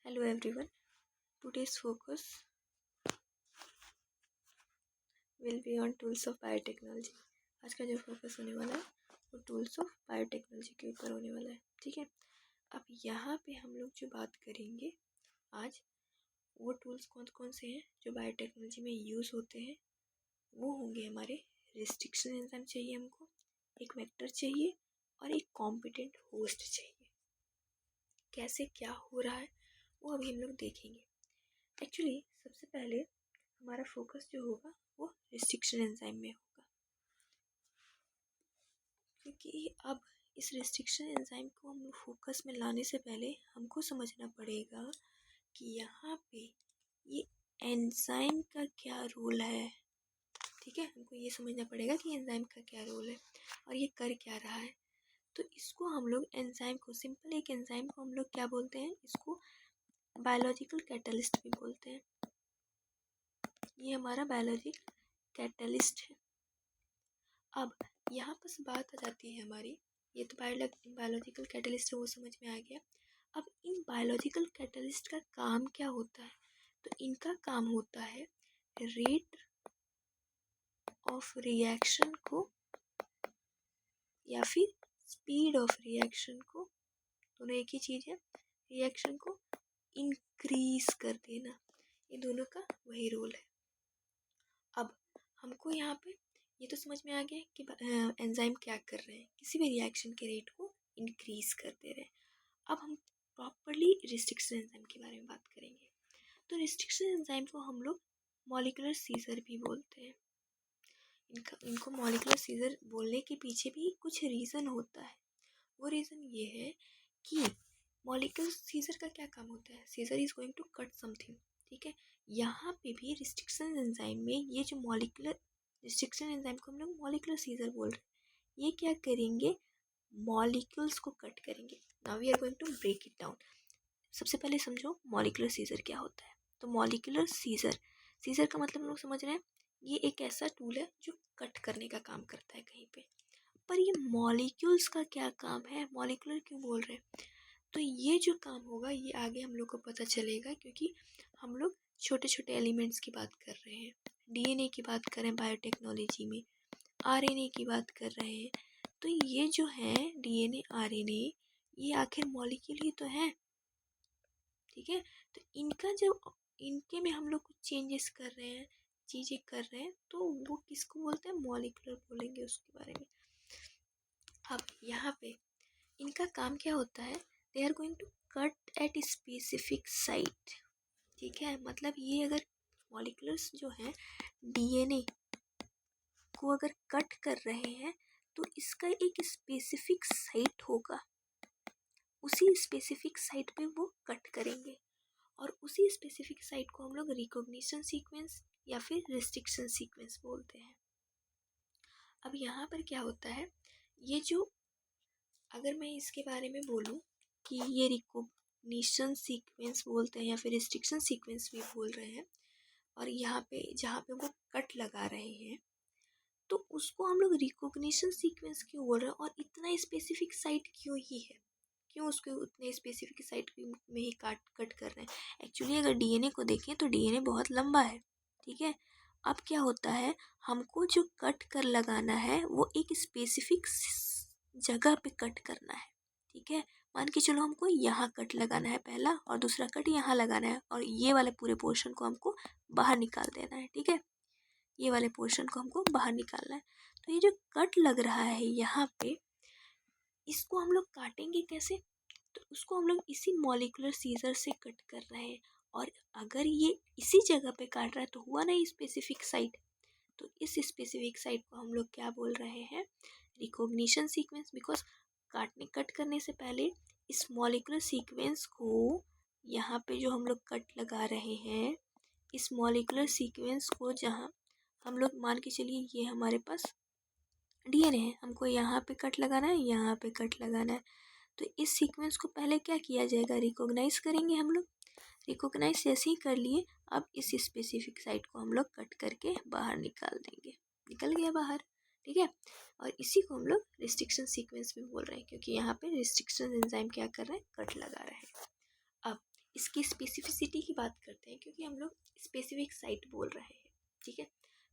Hello everyone. Today's focus will be on tools of biotechnology. आज का जो focus होने वाला है वो टूल्स ऑफ बायोटेक्नोलॉजी के ऊपर होने वाला है. ठीक है. अब यहाँ पे हम लोग जो बात करेंगे आज, वो टूल्स कौन कौन से हैं जो बायोटेक्नोलॉजी में यूज़ होते हैं. वो होंगे हमारे रिस्ट्रिक्शन एंजाइम चाहिए हमको, एक वेक्टर चाहिए और एक कॉम्पिटेंट होस्ट चाहिए. कैसे क्या हो रहा है वो अभी हम लोग देखेंगे. एक्चुअली सबसे पहले हमारा फोकस जो होगा वो रिस्ट्रिक्शन एंजाइम में होगा, क्योंकि अब इस रिस्ट्रिक्शन एंजाइम को हम फोकस में लाने से पहले हमको समझना पड़ेगा कि यहाँ पे ये एंजाइम का क्या रोल है. ठीक है, हमको ये समझना पड़ेगा कि एंजाइम का क्या रोल है और ये कर क्या रहा है. तो इसको हम लोग एंजाइम को, सिंपल एक एंजाइम को हम लोग क्या बोलते हैं, इसको बायोलॉजिकल कैटलिस्ट भी बोलते हैं. ये हमारा बायोलॉजिकल कैटलिस्ट है. अब यहाँ पर बात आ जाती है हमारी, ये तो बायोलॉजिकल कैटलिस्ट है वो समझ में आ गया. अब इन बायोलॉजिकल कैटलिस्ट का काम क्या होता है, तो इनका काम होता है रेट ऑफ रिएक्शन को या फिर स्पीड ऑफ रिएक्शन को, दोनों एक ही चीज़ है, रिएक्शन को इंक्रीज कर देना. ये दोनों का वही रोल है. अब हमको यहाँ पे ये तो समझ में आ गया कि एंजाइम क्या कर रहे हैं, किसी भी रिएक्शन के रेट को इंक्रीज कर दे रहे हैं. अब हम प्रॉपरली रिस्ट्रिक्शन एंजाइम के बारे में बात करेंगे. तो रिस्ट्रिक्शन एंजाइम को हम लोग मॉलिक्यूलर सीजर भी बोलते हैं. इनको मॉलिक्यूलर सीजर बोलने के पीछे भी कुछ रीज़न होता है. वो रीज़न ये है कि मॉलिक्यूलर सीजर का क्या काम होता है, scissor is going to cut something. ठीक है, यहाँ पे भी रिस्ट्रिक्शन एंजाइम में ये जो मॉलिक्यूलर रिस्ट्रिक्शन एंजाइम को हम लोग मॉलिक्यूलर सीजर बोल रहे हैं, ये क्या करेंगे, मॉलिक्यूल्स को कट करेंगे. Now we are going to break it down. सबसे पहले समझो मॉलिक्यूलर सीजर क्या होता है. तो मॉलिक्यूलर सीजर, सीजर का मतलब हम लोग समझ रहे हैं, ये एक ऐसा टूल है जो कट करने का काम करता है कहीं पे. पर ये मॉलिक्यूल्स का क्या काम है, मॉलिक्यूलर क्यों बोल रहे हैं, तो ये जो काम होगा ये आगे हम लोग को पता चलेगा, क्योंकि हम लोग छोटे छोटे एलिमेंट्स की बात कर रहे हैं, डीएनए की बात कर रहे हैं बायोटेक्नोलॉजी में, आरएनए की बात कर रहे हैं. तो ये जो है डीएनए आरएनए, ये आखिर मॉलिक्यूल ही तो है. ठीक है, तो इनका जब इनके में हम लोग कुछ चेंजेस कर रहे हैं, चीज़ें कर रहे हैं, तो वो किसको बोलते हैं, मॉलिक्यूलर बोलेंगे उसके बारे में. अब यहाँ पे इनका काम क्या होता है, they are going to cut at specific site. ठीक है, मतलब ये अगर मॉलिक्यूलर्स जो हैं डीएनए को अगर कट कर रहे हैं तो इसका एक स्पेसिफिक साइट होगा, उसी स्पेसिफिक साइट पे वो कट करेंगे और उसी स्पेसिफिक साइट को हम लोग रिकॉग्निशन सीक्वेंस या फिर रिस्ट्रिक्शन सीक्वेंस बोलते हैं. अब यहाँ पर क्या होता है, ये जो अगर मैं इसके बारे में बोलूँ कि ये रिकॉग्निशन सीक्वेंस बोलते हैं या फिर रिस्ट्रिक्शन सीक्वेंस भी बोल रहे हैं, और यहाँ पे जहाँ पे वो कट लगा रहे हैं तो उसको हम लोग रिकॉग्निशन सीक्वेंस क्यों बोल रहे हैं, और इतना स्पेसिफिक साइट क्यों ही है, क्यों उसको उतने स्पेसिफिक साइट में ही कट कर रहे हैं. एक्चुअली अगर डीएनए को देखें तो डीएनए बहुत लंबा है. ठीक है, अब क्या होता है, हमको जो कट कर लगाना है वो एक स्पेसिफिक जगह पे कट करना है. ठीक है, मान के चलो हमको यहाँ कट लगाना है पहला, और दूसरा कट यहाँ लगाना है, और ये वाले पूरे पोर्शन को हमको बाहर निकाल देना है. ठीक है, ये वाले पोर्शन को हमको बाहर निकालना है. तो ये जो कट लग रहा है यहाँ पे, इसको हम लोग काटेंगे कैसे, तो उसको हम लोग इसी मॉलिक्यूलर सीजर से कट कर रहे हैं. और अगर ये इसी जगह पे काट रहा है तो हुआ ना स्पेसिफिक साइट, तो इस स्पेसिफिक साइट को हम लोग क्या बोल रहे हैं, रिकॉग्निशन सीक्वेंस. बिकॉज कट करने से पहले इस मॉलिक्यूलर सीक्वेंस को, यहाँ पे जो हम लोग कट लगा रहे हैं, इस मॉलिक्यूलर सीक्वेंस को जहाँ हम लोग मान के चलिए ये हमारे पास डीएनए है, हमको यहाँ पे कट लगाना है, यहाँ पे कट लगाना है. तो इस सीक्वेंस को पहले क्या किया जाएगा, रिकॉग्नाइज करेंगे हम लोग. रिकॉग्नाइज जैसे ही कर लिए, अब इस स्पेसिफिक साइट को हम लोग कट करके बाहर निकाल देंगे, निकल गया बाहर. ठीक है, और इसी को हम लोग रिस्ट्रिक्शन सीक्वेंस भी बोल रहे हैं, क्योंकि यहाँ पे रिस्ट्रिक्शन एंजाइम क्या कर रहे हैं, कट लगा रहे हैं. अब इसकी स्पेसिफिसिटी की बात करते हैं, क्योंकि हम लोग स्पेसिफिक साइट बोल रहे हैं, ठीक है।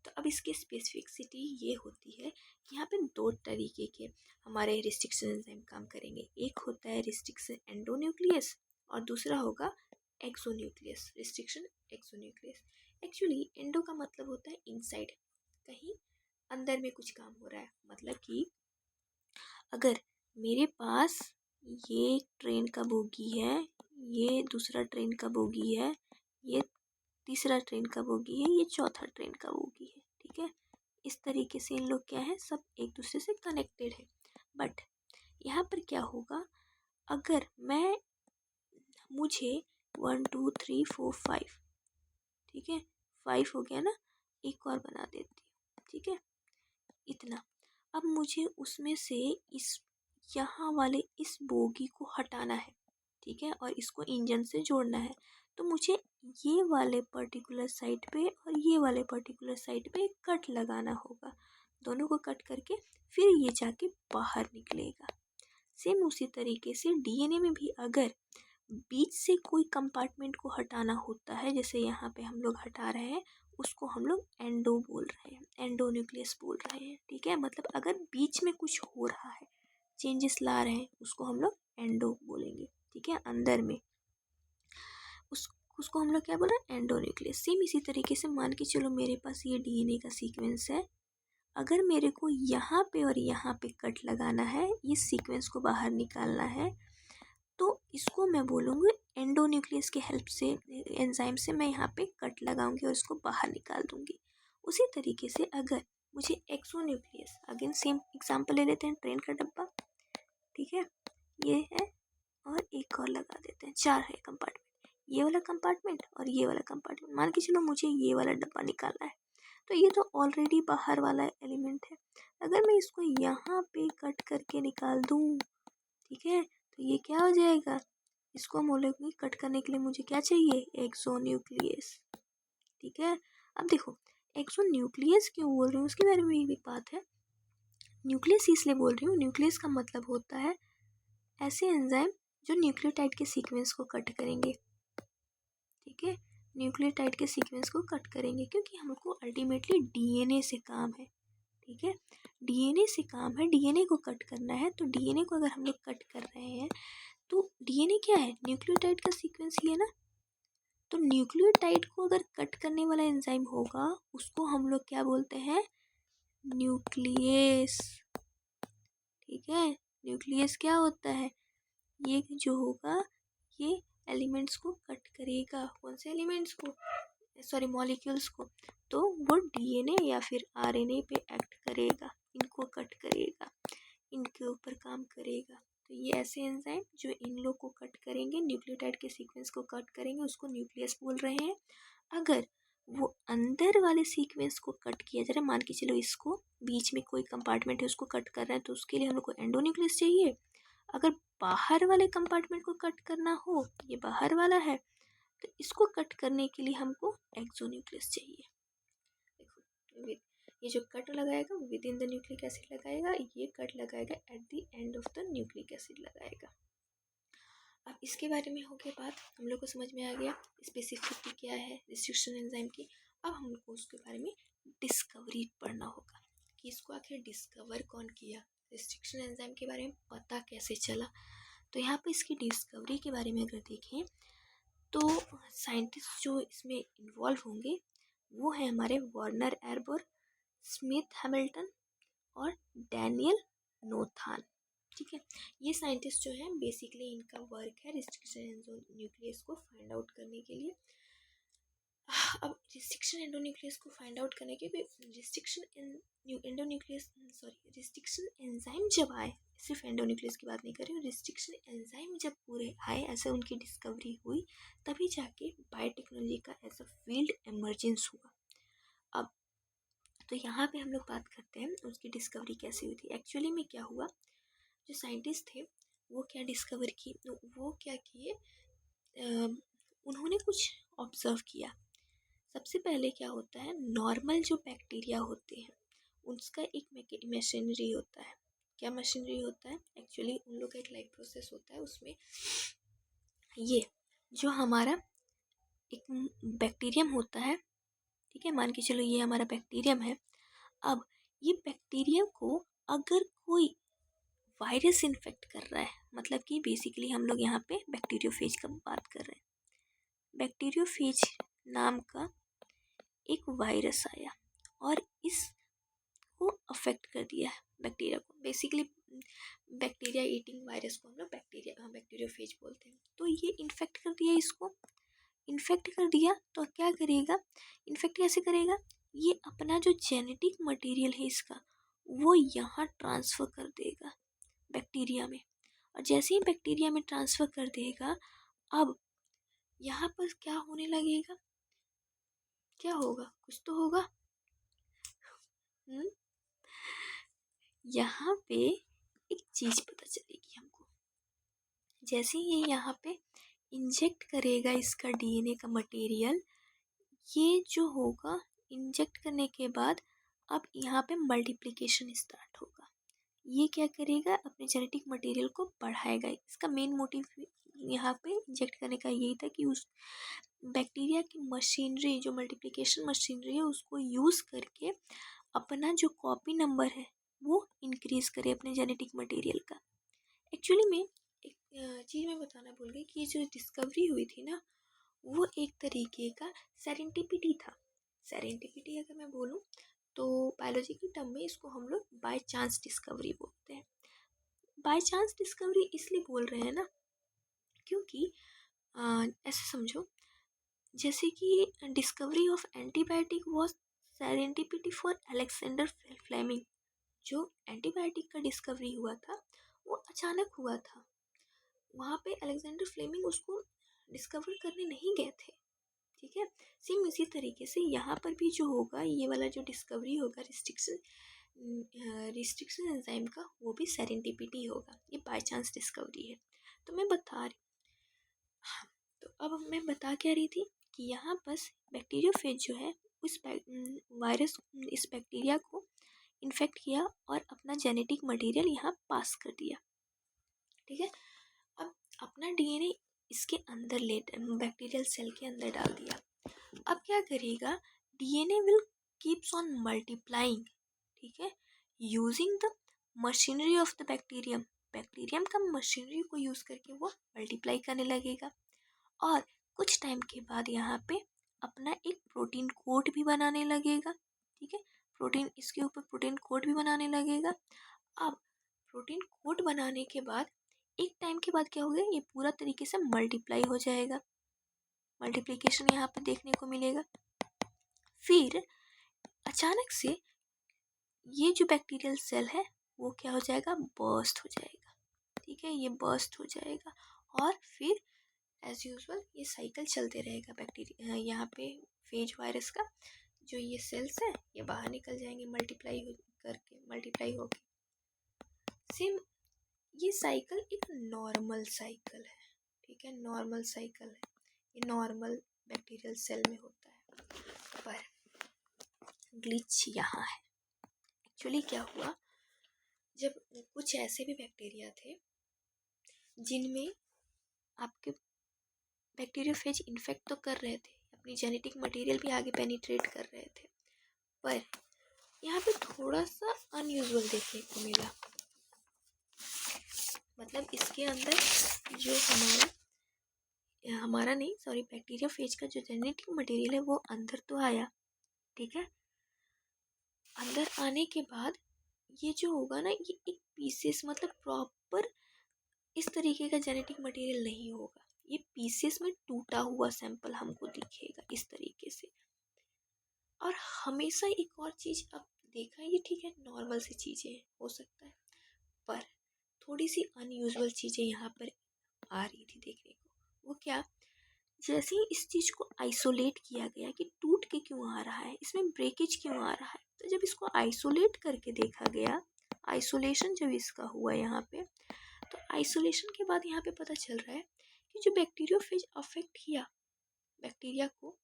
तो अब इसकी स्पेसिफिसिटी ये होती है कि यहाँ पे दो तरीके के हमारे रिस्ट्रिक्शन एंजाइम काम करेंगे। एक होता है रिस्ट्रिक्शन एंडोन्यूक्लियस और दूसरा होगा exonuclease, restriction exonuclease. Actually endo का मतलब होता है इनसाइड, कहीं अंदर में कुछ काम हो रहा है। मतलब कि अगर मेरे पास ये ट्रेन का बोगी है, ये दूसरा ट्रेन का बोगी है, ये तीसरा ट्रेन का बोगी है, ये चौथा ट्रेन का बोगी है, ठीक है। इस तरीके से इन लोग क्या है, सब एक दूसरे से कनेक्टेड है। बट यहाँ पर क्या होगा, अगर मुझे 1 2 3 4 5, ठीक है, 5 हो गया ना, एक और बना देती हूँ, ठीक है, इतना। अब मुझे उसमें से इस यहाँ वाले इस बोगी को हटाना है, ठीक है, और इसको इंजन से जोड़ना है। तो मुझे ये वाले पर्टिकुलर साइड पे और ये वाले पर्टिकुलर साइड पे एक कट लगाना होगा। दोनों को कट करके फिर ये जाके बाहर निकलेगा। सेम उसी तरीके से डीएनए में भी अगर बीच से कोई कंपार्टमेंट को हटाना होता है, जैसे यहाँ पे हम लोग हटा रहे हैं, उसको हम लोग एंडो बोल रहे हैं, एंडोन्यूक्लियस बोल रहे हैं, ठीक है। मतलब अगर बीच में कुछ हो रहा है, चेंजेस ला रहे हैं, उसको हम लोग एंडो बोलेंगे, ठीक है। अंदर में उसको हम लोग क्या बोल रहे हैं, एंडोन्यूक्लियस। सेम इसी तरीके से मान के चलो मेरे पास ये डीएनए का सीक्वेंस है, अगर मेरे को यहाँ पे और यहाँ पे कट लगाना है, इस सीक्वेंस को बाहर निकालना है, तो इसको मैं बोलूँगी एंडोन्यूक्लियस के हेल्प से, एंजाइम से मैं यहाँ पे कट लगाऊंगी और इसको बाहर निकाल दूंगी। उसी तरीके से अगर मुझे एक्सोन्यूक्लियस, अगेन सेम एग्जांपल ले लेते हैं, ट्रेन का डब्बा, ठीक है, ये है और एक और लगा देते हैं, 4 है कंपार्टमेंट, ये वाला कंपार्टमेंट और ये वाला कंपार्टमेंट। मान के चलो मुझे ये वाला डब्बा निकालना है, तो ये तो ऑलरेडी बाहर वाला एलिमेंट है। अगर मैं इसको यहाँ पे कट करके निकाल दूँ, ठीक है, तो ये क्या हो जाएगा, इसको हम बोलेंगे कट करने के लिए मुझे क्या चाहिए, एक्सोन्यूक्लियस, ठीक है। अब देखो एक्सोन्यूक्लियस क्यों बोल रही हूँ, उसके बारे में भी एक बात है। न्यूक्लियस इसलिए बोल रही हूँ, न्यूक्लियस का मतलब होता है ऐसे एंजाइम जो न्यूक्लियोटाइड के सीक्वेंस को कट करेंगे, ठीक है, न्यूक्लियोटाइड के सीक्वेंस को कट करेंगे, क्योंकि हमको अल्टीमेटली डीएनए से काम है, ठीक है, डीएनए से काम है, डीएनए को कट करना है। तो डीएनए को अगर हम लोग कट कर रहे हैं, तो डीएनए क्या है, न्यूक्लियोटाइड का सीक्वेंस ही है ना। तो न्यूक्लियोटाइड को अगर कट करने वाला एंजाइम होगा, उसको हम लोग क्या बोलते हैं, न्यूक्लियस, ठीक है। न्यूक्लियस क्या होता है, ये जो होगा ये एलिमेंट्स को कट करेगा, कौन से एलिमेंट्स को, सॉरी मॉलिक्यूल्स को। तो वो डीएनए या फिर आरएनए पे एक्ट करेगा, इनको कट करेगा, इनके ऊपर काम करेगा। तो ये ऐसे एंजाइम जो इन लोग को कट करेंगे, न्यूक्लियोटाइड के सीक्वेंस को कट करेंगे, उसको न्यूक्लियस बोल रहे हैं। अगर वो अंदर वाले सीक्वेंस को कट किया जा रहा है, मान के चलो इसको बीच में कोई कंपार्टमेंट है उसको कट कर रहे हैं, तो उसके लिए हम लोग को एंडोन्यूक्लियस चाहिए। अगर बाहर वाले कंपार्टमेंट को कट करना हो, ये बाहर वाला है, तो इसको कट करने के लिए हमको एक्सोन्यूक्लियस चाहिए। देखो ये जो कट लगाएगा with in the nucleic acid लगाएगा, ये कट लगाएगा at the end of the nucleic acid लगाएगा। अब इसके बारे में हो गया बात, हम लोग को समझ में आ गया स्पेसिफिसिटी क्या है रिस्ट्रिक्शन एंजाइम की। अब हम लोग को उसके बारे में डिस्कवरी पढ़ना होगा कि इसको आखिर डिस्कवर कौन किया, रिस्ट्रिक्शन एंजाइम के बारे में पता कैसे चला। तो यहाँ पर इसकी डिस्कवरी के बारे में अगर देखें, तो साइंटिस्ट जो इसमें इन्वॉल्व होंगे वो है हमारे वर्नर एरबोर, स्मिथ हैमिल्टन और डैनियल नोथान, ठीक है। ये साइंटिस्ट जो हैं बेसिकली इनका वर्क है रिस्ट्रिक्शन न्यूक्लियस को फाइंड आउट करने के लिए। अब रिस्ट्रिक्शन एंडोन्यूक्लियस को फाइंड आउट करने के लिए restriction endonuclease sorry restriction enzyme जब आए, सिर्फ एंडोन्यूक्लियस की बात नहीं कर रही हूँ, रिस्ट्रिक्शन एंजाइम जब पूरे आए, ऐसे उनकी डिस्कवरी हुई, तभी जाके बायोटेक्नोलॉजी का एज अ फील्ड एमर्जेंस हुआ। अब तो यहाँ पे हम लोग बात करते हैं उसकी डिस्कवरी कैसे हुई थी। एक्चुअली में क्या हुआ, जो साइंटिस्ट थे वो क्या डिस्कवर की, वो क्या किए, उन्होंने कुछ ऑब्जर्व किया। सबसे पहले क्या होता है, नॉर्मल जो बैक्टीरिया होते हैं उसका एक मशीनरी होता है। क्या मशीनरी होता है, एक्चुअली उन लोग का एक लाइफ प्रोसेस होता है, उसमें ये जो हमारा एक बैक्टीरियम होता है, ठीक है, मान के चलो ये हमारा बैक्टीरियम है। अब ये बैक्टीरियम को अगर कोई वायरस इन्फेक्ट कर रहा है, मतलब कि बेसिकली हम लोग यहाँ पे बैक्टीरियोफेज का बात कर रहे हैं। बैक्टीरियोफेज नाम का एक वायरस आया और इसको अफेक्ट कर दिया है बैक्टीरिया को। बेसिकली बैक्टीरिया ईटिंग वायरस को हम लोग बैक्टीरियोफेज बोलते हैं। तो ये इन्फेक्ट कर दिया, इसको इन्फेक्ट कर दिया तो क्या करेगा, इन्फेक्ट कैसे करेगा, ये अपना जो जेनेटिक मटेरियल है इसका वो यहाँ ट्रांसफ़र कर देगा बैक्टीरिया में। और जैसे ही बैक्टीरिया में ट्रांसफ़र कर देगा, अब यहाँ पर क्या होने लगेगा, क्या होगा, कुछ तो होगा। यहाँ पे एक चीज़ पता चलेगी हमको। जैसे ये यहाँ पे इंजेक्ट करेगा इसका डीएनए का मटेरियल, ये जो होगा इंजेक्ट करने के बाद अब यहाँ पे मल्टीप्लिकेशन स्टार्ट होगा। ये क्या करेगा, अपने जेनेटिक मटेरियल को बढ़ाएगा। इसका मेन मोटिव यहाँ पे इंजेक्ट करने का यही था कि उस बैक्टीरिया की मशीनरी, जो मल्टीप्लिकेशन मशीनरी है, उसको यूज़ करके अपना जो कॉपी नंबर है वो इंक्रीज़ करे अपने जेनेटिक मटेरियल का। एक्चुअली में एक चीज़ मैं बताना भूल गई कि जो डिस्कवरी हुई थी ना, वो एक तरीके का सेरेंटिपिटी था। सेरेंटिपिटी अगर मैं बोलूँ तो बायोलॉजी की टर्म में इसको हम लोग बाय चांस डिस्कवरी बोलते हैं। बाय चांस डिस्कवरी इसलिए बोल रहे हैं ना, क्योंकि ऐसे समझो जैसे कि discovery of antibiotic was serendipity for Alexander Fleming. जो एंटीबायोटिक का डिस्कवरी हुआ था वो अचानक हुआ था। वहाँ पे अलेक्जेंडर फ्लेमिंग उसको डिस्कवर करने नहीं गए थे, ठीक है। सेम इसी तरीके से यहाँ पर भी जो होगा, ये वाला जो डिस्कवरी होगा रिस्ट्रिक्शन एंजाइम का, वो भी सेरेंटिपिटी होगा, ये बाय चांस डिस्कवरी है। तो मैं बता रही, हाँ, तो अब मैं बता क्या रही थी कि यहाँ बस बैक्टीरियोफेज जो है उस वायरस इस बैक्टीरिया को इन्फेक्ट किया और अपना जेनेटिक मटेरियल यहाँ पास कर दिया, ठीक है। अब अपना डीएनए इसके अंदर ले बैक्टीरियल सेल के अंदर डाल दिया। अब क्या करेगा, DNA will keeps on multiplying, ठीक है, using the machinery of the bacterium. Bacterium का मशीनरी को यूज़ करके वो मल्टीप्लाई करने लगेगा और कुछ टाइम के बाद यहाँ पे अपना एक प्रोटीन कोट भी बनाने लगेगा, ठीक है। प्रोटीन, इसके ऊपर प्रोटीन कोट भी बनाने लगेगा। अब प्रोटीन कोट बनाने के बाद एक टाइम के बाद क्या होगा, ये पूरा तरीके से मल्टीप्लाई हो जाएगा। मल्टीप्लिकेशन यहाँ पे देखने को मिलेगा। फिर अचानक से ये जो बैक्टीरियल सेल है वो क्या हो जाएगा, बर्स्ट हो जाएगा, ठीक है। ये बर्स्ट हो जाएगा और फिर एज यूजुअल ये साइकिल चलते रहेगा बैक्टीरिया यहाँ पे फेज वायरस का। जो ये सेल्स है ये बाहर निकल जाएंगे मल्टीप्लाई होके। सेम ये साइकिल एक नॉर्मल साइकिल है, ठीक है, नॉर्मल साइकिल है, ये नॉर्मल बैक्टीरियल सेल में होता है। पर ग्लिच यहाँ है। एक्चुअली क्या हुआ, जब कुछ ऐसे भी बैक्टीरिया थे जिनमें आपके बैक्टीरियोफेज इन्फेक्ट तो कर रहे थे, अपनी जेनेटिक मटेरियल भी आगे पेनिट्रेट कर रहे थे, पर यहाँ पे थोड़ा सा अनयूजुअल देखने को मिला। मतलब इसके अंदर जो हमारा नहीं सॉरी बैक्टीरियोफेज का जो जेनेटिक मटेरियल है वो अंदर तो आया, ठीक है। अंदर आने के बाद ये जो होगा ना, ये एक पीसेस, मतलब प्रॉपर इस तरीके का जेनेटिक मटेरियल नहीं होगा, ये पीसेस में टूटा हुआ सैंपल हमको दिखेगा इस तरीके से। और हमेशा एक और चीज़ अब देखा, ये ठीक है नॉर्मल सी चीज़ें हो सकता है, पर थोड़ी सी अनयूजुअल चीज़ें यहाँ पर आ रही थी देखने को। वो क्या, जैसे ही इस चीज़ को आइसोलेट किया गया कि टूट के क्यों आ रहा है, इसमें ब्रेकेज क्यों आ रहा है, तो जब इसको आइसोलेट करके देखा गया, आइसोलेशन जब इसका हुआ यहाँ पे, तो आइसोलेशन के बाद यहाँ पे पता चल रहा है कि जो बैक्टीरियोफेज अफेक्ट किया बैक्टीरिया को,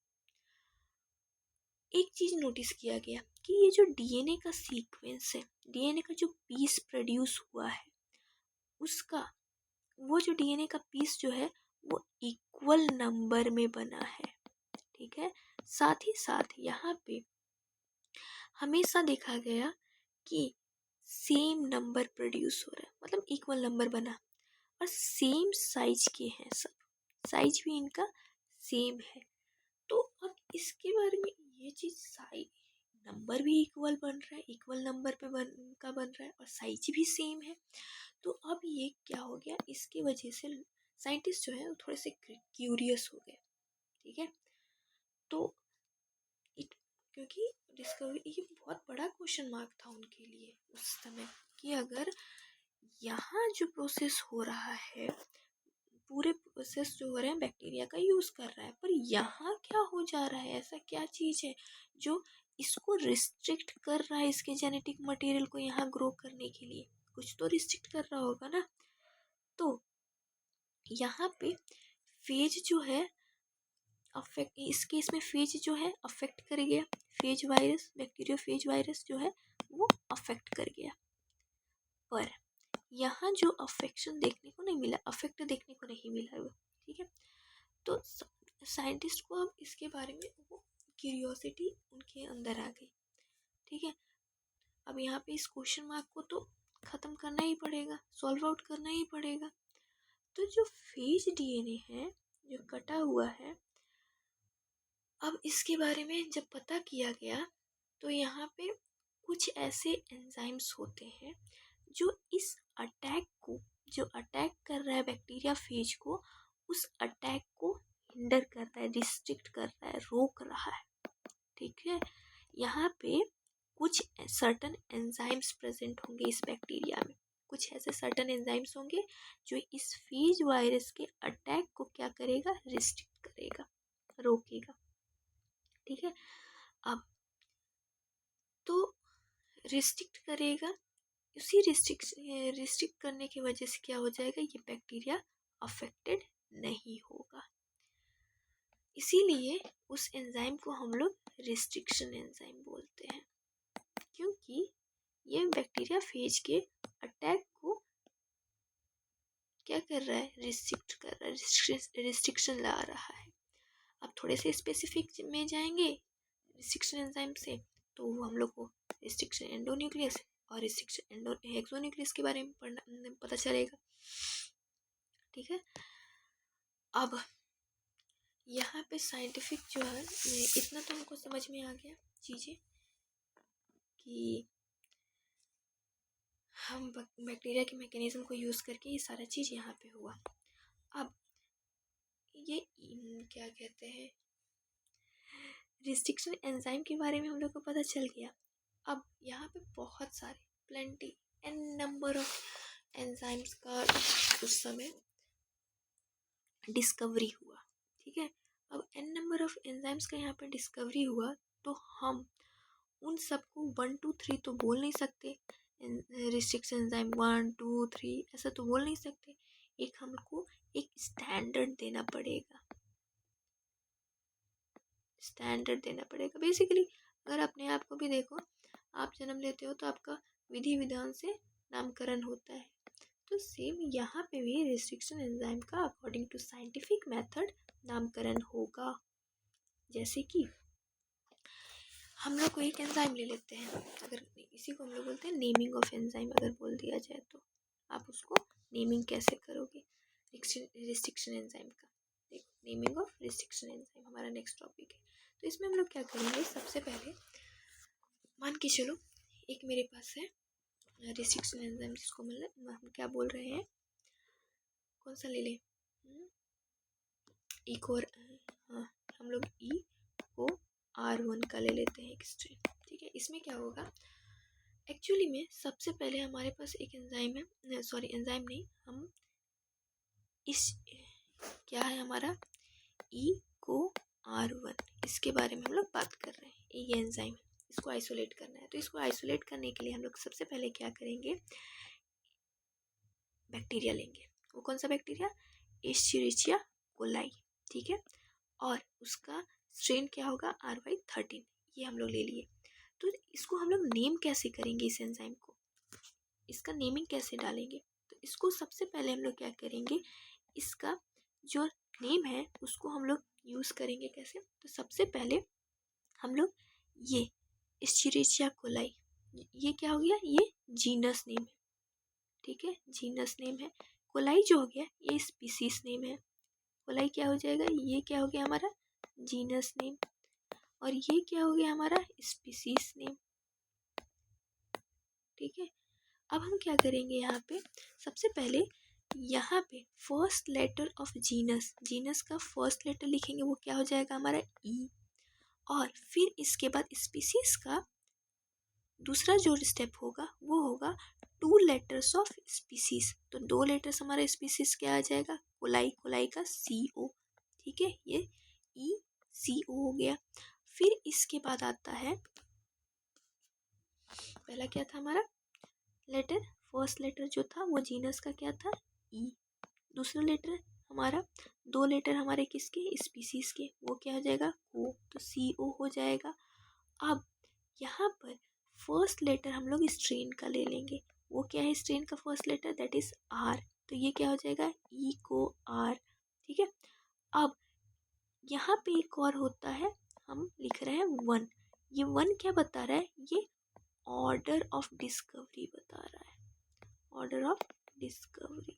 एक चीज़ नोटिस किया गया कि ये जो डीएनए का सीक्वेंस है, डीएनए का जो पीस प्रोड्यूस हुआ है उसका, वो जो डीएनए का पीस जो है वो इक्वल नंबर में बना है। ठीक है, साथ ही साथ यहाँ पे हमेशा देखा गया कि सेम नंबर प्रोड्यूस हो रहा है, मतलब इक्वल नंबर बना और सेम साइज के हैं, सब साइज भी इनका सेम है। तो अब इसके बारे में ये चीज़ साइज नंबर भी इक्वल बन रहा है, इक्वल नंबर पे बन रहा है और साइज भी सेम है। तो अब ये क्या हो गया, इसकी वजह से साइंटिस्ट जो है वो थोड़े से क्यूरियस हो गए। ठीक है, तो क्योंकि डिस्कवरी ये बहुत बड़ा क्वेश्चन मार्क था उनके लिए उस समय कि अगर यहाँ जो प्रोसेस हो रहा है, पूरे प्रोसेस जो हो रहे हैं बैक्टीरिया का यूज़ कर रहा है, पर यहाँ क्या हो जा रहा है, ऐसा क्या चीज़ है जो इसको रिस्ट्रिक्ट कर रहा है, इसके जेनेटिक मटेरियल को यहाँ ग्रो करने के लिए कुछ तो रिस्ट्रिक्ट कर रहा होगा ना। तो यहाँ पे फेज जो है अफेक्ट, इस केस में फेज जो है अफेक्ट कर गया, फेज वायरस, बैक्टीरियोफेज वायरस जो है वो अफेक्ट कर गया। पर यहाँ जो अफेक्शन देखने को नहीं मिला, अफेक्ट देखने को नहीं मिला वो। ठीक है, तो साइंटिस्ट को अब इसके बारे में वो क्यूरियोसिटी उनके अंदर आ गई। ठीक है, अब यहाँ पे इस क्वेश्चन मार्क को तो ख़त्म करना ही पड़ेगा, सॉल्व आउट करना ही पड़ेगा। तो जो फेज डीएनए है जो कटा हुआ है, अब इसके बारे में जब पता किया गया तो यहाँ पे कुछ ऐसे एंजाइम्स होते हैं जो इस अटैक को, जो अटैक कर रहा है बैक्टीरिया फेज को, उस अटैक को हिंडर कर रहा है, रिस्ट्रिक्ट कर रहा है, रोक रहा है। ठीक है, यहाँ पे कुछ सर्टन एंजाइम्स प्रेजेंट होंगे इस बैक्टीरिया में, कुछ ऐसे सर्टन एंजाइम्स होंगे जो इस फेज वायरस के अटैक को क्या करेगा, रिस्ट्रिक्ट करेगा, रोकेगा। ठीक है, अब तो रिस्ट्रिक्ट करेगा, उसी रिस्ट्रिक्ट करने की वजह से क्या हो जाएगा, ये बैक्टीरिया अफेक्टेड नहीं होगा। इसीलिए उस एंजाइम को हम लोग रिस्ट्रिक्शन एंजाइम बोलते हैं, क्योंकि ये बैक्टीरिया फेज के अटैक को क्या कर रहा है, रिस्ट्रिक्ट कर रहा है, रिस्ट्रिक्शन ला रहा है। अब थोड़े से स्पेसिफिक में जाएंगे रिस्ट्रिक्शन एंजाइम से, तो हम लोग को रिस्ट्रिक्शन एंडोन्यूक्लियस और रिस्ट्रिक्शन हेक्सोन्यूक्लियस के बारे में पता चलेगा। ठीक है, अब यहाँ पे साइंटिफिक जो है, इतना तो हमको समझ में आ गया चीज़ें कि हम बैक्टीरिया के मैकेनिज्म को यूज़ करके ये सारा चीज़ यहाँ पे हुआ। अब ये क्या कहते हैं, रिस्ट्रिक्शन एंजाइम के बारे में हम लोग को पता चल गया। अब यहाँ पे बहुत सारे plenty an number of enzymes का उस समय डिस्कवरी हुआ। ठीक है, अब एन नंबर ऑफ एंजाइम्स का यहाँ पे डिस्कवरी हुआ, तो हम उन सबको 1 2 3 तो बोल नहीं सकते, रिस्ट्रिक्शन एंजाइम 1 2 3 ऐसा तो बोल नहीं सकते। एक हमको एक स्टैंडर्ड देना पड़ेगा, स्टैंडर्ड देना पड़ेगा। बेसिकली अगर अपने आप को भी देखो, आप जन्म लेते हो तो आपका विधि विधान से नामकरण होता है, तो सेम यहाँ पे भी रिस्ट्रिक्शन एंजाइम का अकॉर्डिंग टू साइंटिफिक मेथड नामकरण होगा। जैसे कि हम लोग को एक एंजाइम ले लेते हैं, अगर इसी को हम लोग बोलते हैं नेमिंग ऑफ एंजाइम, अगर बोल दिया जाए तो आप उसको नेमिंग कैसे करोगे रिस्ट्रिक्शन एंजाइम का। देखो, नेमिंग ऑफ रिस्ट्रिक्शन एंजाइम हमारा नेक्स्ट टॉपिक है। तो इसमें हम लोग क्या करेंगे, सबसे पहले मान के चलो एक मेरे पास है रिस्ट्रिक्शन एंजाइम, जिसको मतलब हम क्या बोल रहे हैं, कौन सा ले लें, एक और, हाँ हम लोग ई को R1 का ले लेते हैं एक स्ट्रेन। ठीक है, इसमें क्या होगा, एक्चुअली में सबसे पहले हमारे पास एक एंजाइम है, सॉरी एंजाइम नहीं, हम इस क्या है हमारा ई को R1, इसके बारे में हम लोग बात कर रहे हैं। ये एंजाइम है, इसको आइसोलेट करना है। तो इसको आइसोलेट करने के लिए हम लोग सबसे पहले क्या करेंगे, बैक्टीरिया लेंगे। वो कौन सा बैक्टीरिया, एस्चेरिचिया कोलाई। ठीक है, और उसका स्ट्रेन क्या होगा, RY13, ये हम लोग ले लिए। तो इसको हम लोग नेम कैसे करेंगे, इस एंजाइम को, इसका नेमिंग कैसे डालेंगे, तो इसको सबसे पहले हम लोग क्या करेंगे, इसका जो नेम है उसको हम लोग यूज़ करेंगे कैसे, तो सबसे पहले हम लोग ये एस्चेरिचिया कोलाई, ये क्या हो गया, ये जीनस नेम है, ठीक है, जीनस नेम है। कोलाई जो हो गया ये स्पीसीज नेम है। कोलाई क्या हो जाएगा, ये क्या हो गया हमारा जीनस नेम, और ये क्या हो गया हमारा स्पीसीज नेम, ठीक है। अब हम क्या करेंगे, यहाँ पे सबसे पहले यहाँ पे first letter of genus, genus का फर्स्ट लेटर लिखेंगे, वो क्या हो जाएगा हमारा ई, और फिर इसके बाद स्पीसीज का दूसरा जो स्टेप होगा वो होगा 2 लेटर्स ऑफ स्पीसीज, तो 2 लेटर्स हमारा स्पीसीज क्या आ जाएगा, कोलाई, कोलाई का सी ओ, ठीक है, ये ई सी ओ हो गया। फिर इसके बाद आता है, पहला क्या था हमारा लेटर, फर्स्ट लेटर जो था वो जीनस का क्या था ई, दूसरा लेटर हमारा, 2 लेटर हमारे किसके स्पीसीज के, वो क्या हो जाएगा ओ, तो सी ओ हो जाएगा। अब यहाँ पर फर्स्ट लेटर हम लोग स्ट्रेन का ले लेंगे, वो क्या है स्ट्रेन का first letter, that is R, तो ये क्या हो जाएगा ई को आर, ठीक है। अब यहाँ पे एक और होता है, हम लिख रहे हैं वन, ये वन क्या बता रहा है, ये ऑर्डर ऑफ डिस्कवरी बता रहा है, ऑर्डर ऑफ डिस्कवरी,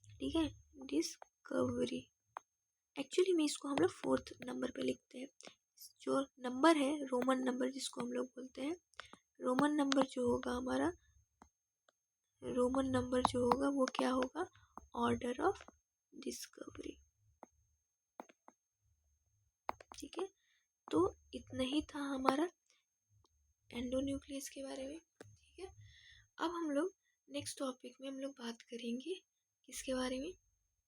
ठीक है, डिस्कवरी। एक्चुअली में इसको हम लोग 4th नंबर पे लिखते हैं, जो नंबर है रोमन नंबर जिसको हम लोग बोलते हैं, रोमन नंबर जो होगा हमारा, रोमन नंबर जो होगा वो क्या होगा, ऑर्डर ऑफ डिस्कवरी, ठीक है। तो इतना ही था हमारा एंडोन्यूक्लियस के बारे में, ठीक है। अब हम लोग नेक्स्ट टॉपिक में हम लोग बात करेंगे किसके बारे में,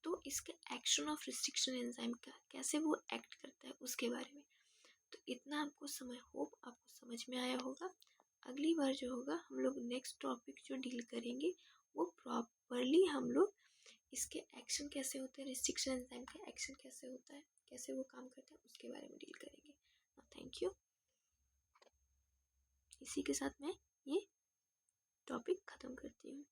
तो इसका एक्शन ऑफ रिस्ट्रिक्शन एंजाइम का, कैसे वो एक्ट करता है उसके बारे में। तो इतना आपको समय, होप आपको समझ में आया होगा। अगली बार जो होगा हम लोग नेक्स्ट टॉपिक जो डील करेंगे वो प्रॉपरली हम लोग इसके एक्शन कैसे होते हैं, रिस्ट्रिक्शन एंजाइम का एक्शन कैसे होता है, कैसे वो काम करता है उसके बारे में डील करेंगे। थैंक यू, इसी के साथ मैं ये टॉपिक ख़त्म करती हूँ।